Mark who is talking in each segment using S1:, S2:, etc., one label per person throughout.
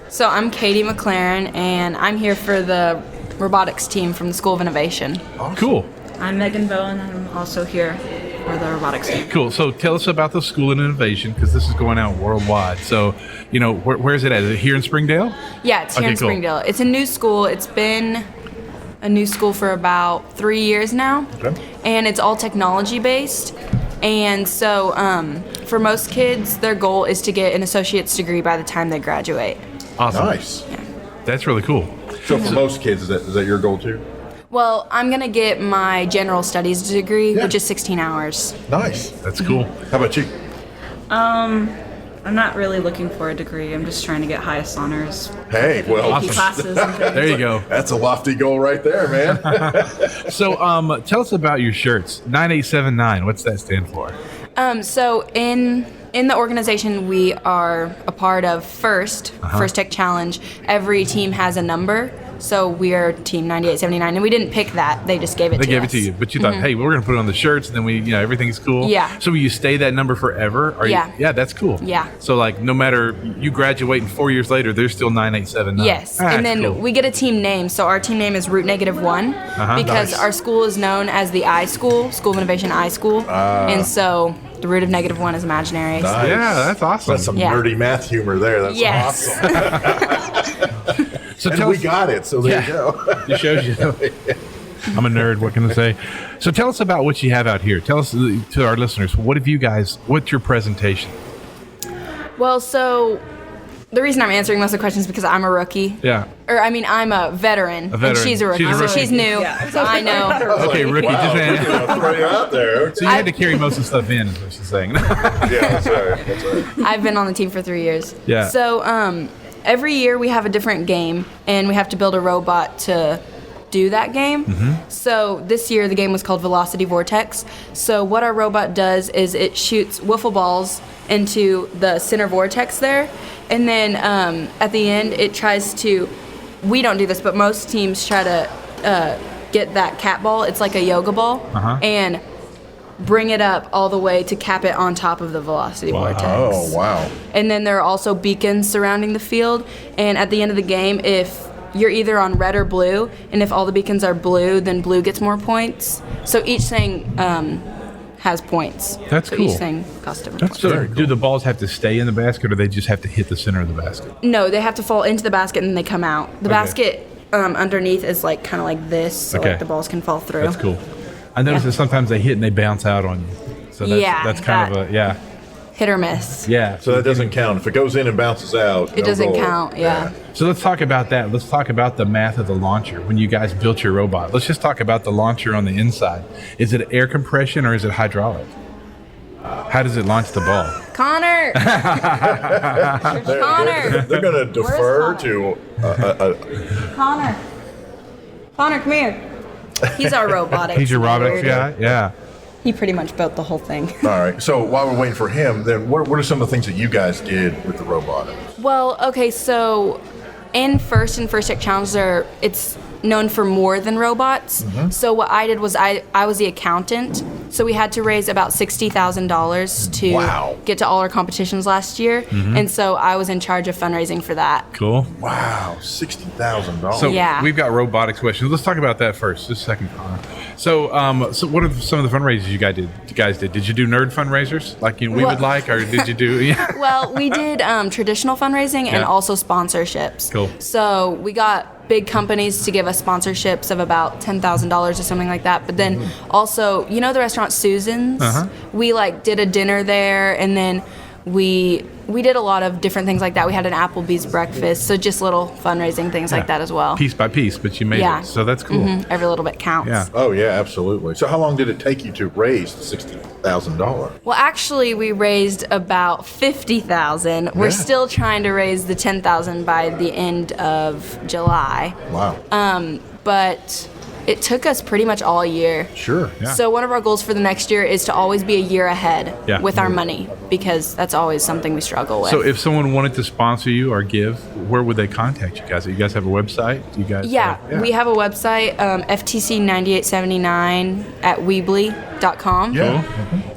S1: So I'm Katie McLaren, and I'm here for the robotics team from the School of Innovation.
S2: Awesome.
S3: Cool.
S4: I'm Megan Bowen. I'm also here for the robotics team.
S3: Cool. So tell us about the School of Innovation, because this is going out worldwide. So, where is it at? Is it here in Springdale?
S1: Yeah, it's here in
S3: cool.
S1: Springdale. It's a new school. It's been a new school for about 3 years now.
S2: Okay.
S1: And it's all technology based. And so for most kids, their goal is to get an associate's degree by the time they graduate.
S3: Awesome.
S2: Nice.
S3: That's really cool.
S2: So for most kids, is that your goal too?
S1: Well, I'm going to get my general studies degree,
S2: Yeah.
S1: which is 16 hours.
S2: Nice.
S3: That's cool.
S2: How about you?
S4: I'm not really looking for a degree. I'm just trying to get highest honors.
S2: Hey, well,
S3: Awesome.
S4: Classes and things.
S3: There you go.
S2: that's a lofty goal right there, man.
S3: So, tell us about your shirts. 9879. What's that stand for?
S1: So in the organization we are a part of First Tech Challenge, every team has a number. So we are Team 9879, and we didn't pick that. They just gave it
S3: They
S1: to
S3: gave
S1: us.
S3: it to you, but you thought, hey, we're going to put it on the shirts, and then everything's cool.
S1: Yeah.
S3: So will you stay that number forever? Or
S1: Yeah.
S3: Yeah, that's cool.
S1: Yeah.
S3: So like, no matter you graduate and 4 years later, there's still 9879.
S1: Yes,
S3: Ah,
S1: and then
S3: cool.
S1: we get a team name. So our team name is Root -1 because
S2: Nice.
S1: our school is known as the I School, School of Innovation I School, and so the root of -1 is imaginary. So-
S2: Nice.
S3: Yeah, that's awesome.
S2: That's some
S1: Yeah.
S2: nerdy math humor there. That's
S1: Yes.
S2: awesome.
S3: So
S2: And
S3: tell
S2: we
S3: us,
S2: got it, so there you go.
S3: it shows you. I'm a nerd. What can I say? So tell us about what you have out here. Tell us to our listeners, what's your presentation?
S1: Well, so the reason I'm answering most of the questions is because I'm a rookie.
S3: Yeah.
S1: Or, I mean, I'm a veteran.
S3: A veteran.
S1: And she's a rookie.
S3: She's a
S1: So
S3: rookie.
S1: she's new.
S4: Yeah.
S1: So I know.
S3: Okay, rookie.
S2: Wow,
S3: Just
S2: we're gonna throw you out there.
S3: so you had to carry most of the stuff in, is what she's saying.
S2: Yeah, that's right. That's right.
S1: I've been on the team for 3 years.
S3: Yeah.
S1: So every year we have a different game, and we have to build a robot to do that game. So this year the game was called Velocity Vortex. So what our robot does is it shoots wiffle balls into the center vortex there, and then at the end it tries to. We don't do this, but most teams try to get that cat ball. It's like a yoga ball, and bring it up all the way to cap it on top of the velocity vortex.
S2: Oh, wow.
S1: And then there are also beacons surrounding the field. And at the end of the game, if you're either on red or blue, and if all the beacons are blue, then blue gets more points. So each thing has points.
S3: That's
S1: so
S3: cool.
S1: Each thing costs different points.
S3: So do the balls have to stay in the basket, or they just have to hit the center of the basket?
S1: No, they have to fall into the basket and then they come out. The
S3: Okay.
S1: basket underneath is like kind of like this, so
S3: Okay.
S1: like the balls can fall through.
S3: That's cool. I notice that sometimes they hit and they bounce out on you. So that's,
S1: Yeah,
S3: that's kind of
S1: Hit or miss.
S3: yeah.
S2: So that doesn't count. If it goes in and bounces out,
S1: It
S2: no
S1: doesn't
S2: goal.
S1: count, yeah.
S3: So let's talk about that. Let's talk about the math of the launcher when you guys built your robot. Let's just talk about the launcher on the inside. Is it air compression or is it hydraulic? How does it launch the ball?
S1: Connor! Connor!
S2: They're going to defer
S1: Connor?
S2: to
S1: Connor! Connor, come here. He's our robotics.
S3: He's your robotics guy? Yeah.
S1: He pretty much built the whole thing.
S2: All right. So while we're waiting for him, then what are some of the things that you guys did with the robot?
S1: Well, okay, so in First Tech Challenge, it's known for more than robots. So what I did was I was the accountant. So we had to raise about $60,000 to
S2: Wow.
S1: get to all our competitions last year. And so I was in charge of fundraising for that.
S3: Cool.
S2: Wow, $60,000.
S3: So
S1: Yeah.
S3: we've got robotics questions. Let's talk about that first. Just a second, Connor. So, so what are some of the fundraisers you guys did? Did you do nerd fundraisers like we
S1: Well-
S3: would like, or did you do? Yeah.
S1: Well, we did traditional fundraising and
S3: Yeah.
S1: also sponsorships.
S3: Cool.
S1: So we got big companies to give us sponsorships of about $10,000 or something like that. But then also, you know the restaurant Susan's? We did a dinner there, and then we did a lot of different things like that. We had an Applebee's breakfast, so just little fundraising things like that as well.
S3: Piece by piece, but you made
S1: Yeah.
S3: it. So that's cool.
S1: Every little bit counts.
S3: Yeah.
S2: Oh, yeah, absolutely. So how long did it take you to raise $60,000?
S1: Well, actually, we raised about $50,000. We're
S2: Yeah.
S1: still trying to raise the $10,000 by the end of July.
S2: Wow.
S1: But it took us pretty much all year.
S2: Sure.
S3: Yeah.
S1: So one of our goals for the next year is to always be a year ahead
S3: Yeah.
S1: with our money, because that's always something we struggle with.
S3: So if someone wanted to sponsor you or give, where would they contact you guys? Do you guys have a website? Do you guys?
S1: Yeah, we have a website, FTC9879 at Weebly.com.
S2: Yeah.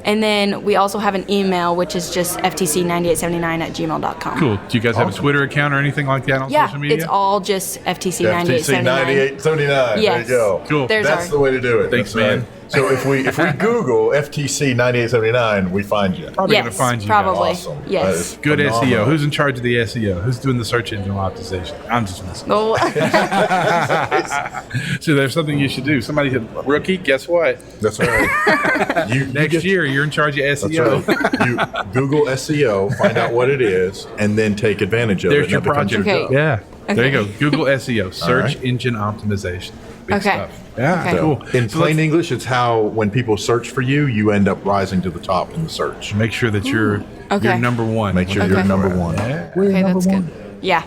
S1: And then we also have an email, which is just FTC9879 at gmail.com.
S3: Cool. Do you guys have a Twitter account or anything like that on social media?
S1: It's all just FTC9879.
S2: FTC 9879.
S1: Yes.
S2: There you go.
S3: Cool.
S2: That's the way to do it.
S3: Thanks,
S2: That's
S3: man.
S2: right. So if we Google FTC 9879, we find you.
S3: Probably going to find you guys.
S1: probably.
S2: Awesome. That
S1: Yes.
S2: is
S3: Good
S2: phenomenal.
S3: SEO. Who's in charge of the SEO? Who's doing the search engine optimization? I'm just messing.
S1: Oh,
S3: So there's something you should do. Somebody said, rookie, guess what?
S2: That's right.
S3: Next year, you're in charge of
S2: That's
S3: SEO.
S2: right. You Google SEO, find out what it is, and then take advantage of it.
S3: There's
S2: and
S3: your
S2: that becomes
S3: project.
S1: Okay.
S2: job.
S3: Yeah. There you go.
S1: Okay.
S3: Google SEO, search
S2: right.
S3: engine optimization. Big
S1: Okay.
S3: stuff. Yeah,
S1: Okay.
S3: cool.
S2: In
S3: So
S2: plain English, it's how when people search for you, you end up rising to the top in the search.
S3: make sure that you're
S1: Okay.
S3: number one.
S2: Make sure
S1: Okay.
S2: you're number one.
S3: Yeah.
S1: okay, that's good. Yeah.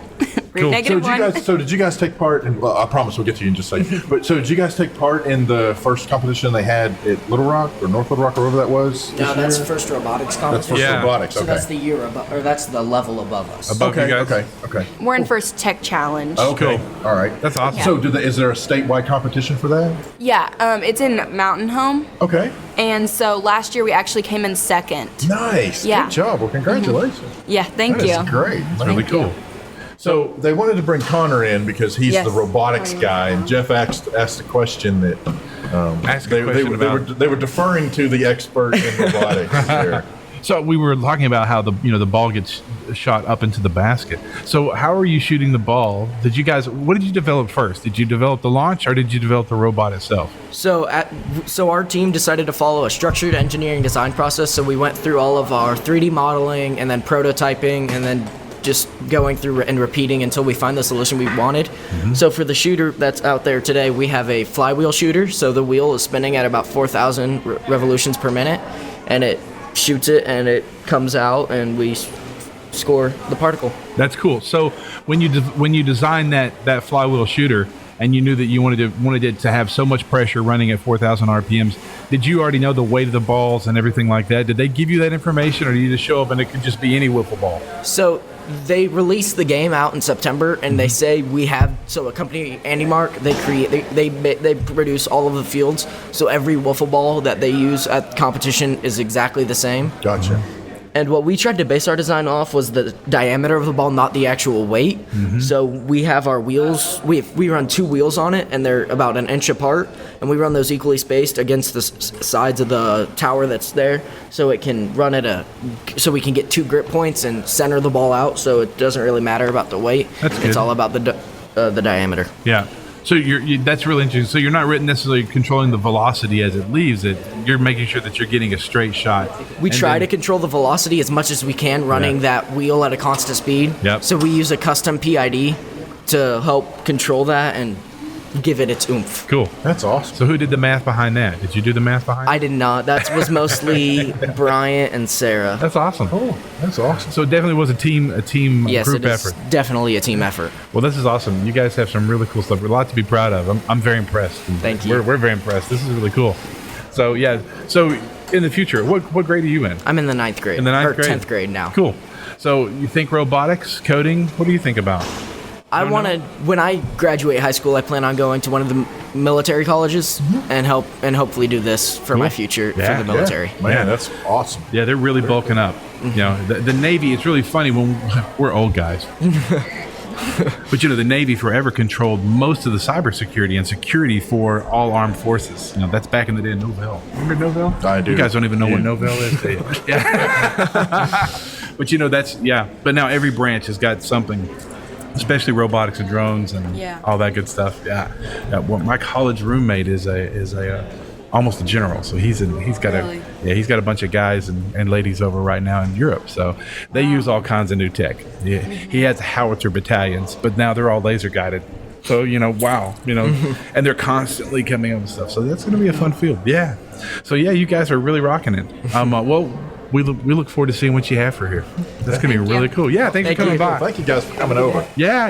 S3: Cool.
S2: So
S1: Negative one.
S2: did you guys take part in? Well, I promise we'll get to you in just a second. But so did you guys take part in the first competition they had at Little Rock or North Little Rock or wherever that was?
S5: No,
S2: this
S5: that's
S2: year?
S5: first robotics
S2: That's
S5: competition.
S2: first
S3: Yeah.
S2: robotics.
S5: So
S2: Okay.
S5: that's the year above, or that's the level above us.
S3: Above
S2: Okay.
S3: you guys.
S2: Okay.
S1: We're in first tech challenge.
S2: Okay.
S3: Cool.
S2: All right.
S3: That's awesome.
S2: So, is there a statewide competition for that?
S1: Yeah, it's in Mountain Home.
S2: Okay.
S1: And so last year we actually came in second.
S2: Nice.
S1: Yeah.
S2: Good job. Well, congratulations.
S1: Yeah, thank
S2: That
S1: you.
S2: is great.
S3: That's really cool.
S2: So they wanted to bring Connor in because he's
S1: Yes.
S2: the robotics guy, and Jeff asked a question that
S3: Ask a
S2: they
S3: question about.
S2: were deferring to the expert in robotics here.
S3: So we were talking about how the ball gets shot up into the basket. So how are you shooting the ball? What did you develop first? Did you develop the launch or did you develop the robot itself?
S5: So our team decided to follow a structured engineering design process. So we went through all of our 3D modeling and then prototyping and then just going through and repeating until we find the solution we wanted. So for the shooter that's out there today, we have a flywheel shooter. So the wheel is spinning at about 4,000 revolutions per minute, and it shoots it and it comes out and we score the particle.
S3: That's cool. So when you designed that flywheel shooter and you knew that you wanted it to have so much pressure running at 4,000 RPMs, did you already know the weight of the balls and everything like that? Did they give you that information, or did you just show up and it could just be any wiffle ball?
S5: So they released the game out in September, and they say we have a company AndyMark. They produce all of the fields, so every wiffle ball that they use at competition is exactly the same.
S2: Gotcha.
S5: And what we tried to base our design off was the diameter of the ball, not the actual weight. So we have our wheels. We run 2 wheels on it, and they're about an inch apart. And we run those equally spaced against the sides of the tower that's there, so it can run so we can get 2 grip points and center the ball out. So it doesn't really matter about the weight.
S3: That's good.
S5: It's all about the diameter.
S3: Yeah. So that's really interesting. So you're not necessarily controlling the velocity as it leaves it. You're making sure that you're getting a straight shot.
S5: We
S3: And
S5: try
S3: then-
S5: to control the velocity as much as we can, running that wheel at a constant speed.
S3: Yep.
S5: So we use a custom PID to help control that and give it its oomph.
S3: Cool.
S2: That's awesome.
S3: So who did the math behind that? Did you do the math behind
S5: I did not. That was mostly Bryant and Sarah.
S3: That's awesome.
S2: Oh, that's awesome.
S3: So it definitely was a team
S5: Yes,
S3: group
S5: it is
S3: effort.
S5: definitely a team effort.
S3: Well, this is awesome. You guys have some really cool stuff. A lot to be proud of. I'm very impressed.
S5: Thank you.
S3: We're very impressed. This is really cool. So yeah. So in the future, what grade are you in?
S5: I'm in the 9th grade.
S3: In the 9th
S5: or
S3: grade?
S5: 10th grade now.
S3: Cool. So you think robotics, coding? What do you think about?
S5: I want to. When I graduate high school, I plan on going to one of the military colleges and hopefully do this for my future
S3: Yeah,
S5: for the military.
S2: Man,
S3: Yeah.
S2: that's awesome.
S3: Yeah, they're really bulking up. You know, the Navy. It's really funny when we're old guys. But the Navy forever controlled most of the cybersecurity and security for all armed forces. That's back in the day of Novell. Remember Novell?
S2: I do.
S3: You guys don't even know
S2: Yeah.
S3: what Novell is, do you? Yeah. But but now every branch has got something, especially robotics and drones and all that good stuff. Yeah. Well, my college roommate is almost a general, so he's got a bunch of guys and ladies over right now in Europe. So they use all kinds of new tech. Yeah, he has howitzer battalions, but now they're all laser guided. So wow, and they're constantly coming up with stuff. So that's going to be a fun field. Yeah. So yeah, you guys are really rocking it. Well, we look forward to seeing what you have for here. That's going to be really cool. Yeah, thanks for coming by.
S2: Thank you guys for coming over.
S3: Yeah.